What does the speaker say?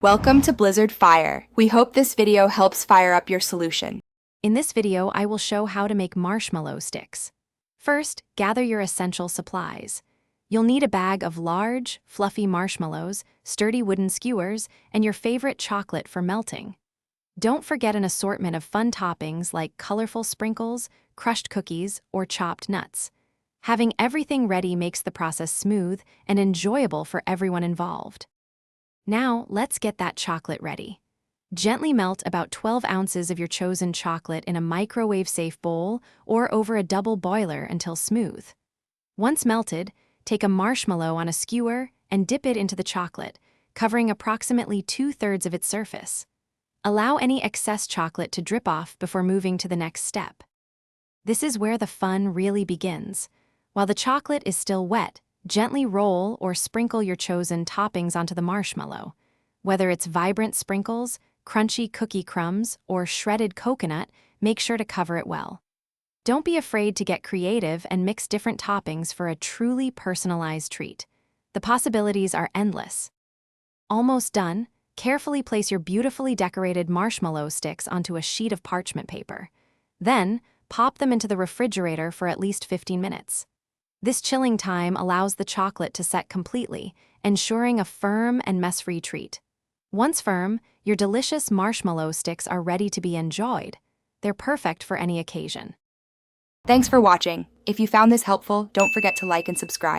Welcome to Blizzard Fire. We hope this video helps fire up your solution. In this video, I will show how to make marshmallow sticks. First, gather your essential supplies. You'll need a bag of large, fluffy marshmallows, sturdy wooden skewers, and your favorite chocolate for melting. Don't forget an assortment of fun toppings like colorful sprinkles, crushed cookies, or chopped nuts. Having everything ready makes the process smooth and enjoyable for everyone involved. Now, let's get that chocolate ready. Gently melt about 12 ounces of your chosen chocolate in a microwave-safe bowl or over a double boiler until smooth. Once melted, take a marshmallow on a skewer and dip it into the chocolate, covering approximately 2/3 of its surface. Allow any excess chocolate to drip off before moving to the next step. This is where the fun really begins. While the chocolate is still wet, gently roll or sprinkle your chosen toppings onto the marshmallow. Whether it's vibrant sprinkles, crunchy cookie crumbs, or shredded coconut, make sure to cover it well. Don't be afraid to get creative and mix different toppings for a truly personalized treat. The possibilities are endless. Almost done, carefully place your beautifully decorated marshmallow sticks onto a sheet of parchment paper. Then, pop them into the refrigerator for at least 15 minutes. This chilling time allows the chocolate to set completely, ensuring a firm and mess-free treat. Once firm, your delicious marshmallow sticks are ready to be enjoyed. They're perfect for any occasion. Thanks for watching. If you found this helpful, don't forget to like and subscribe.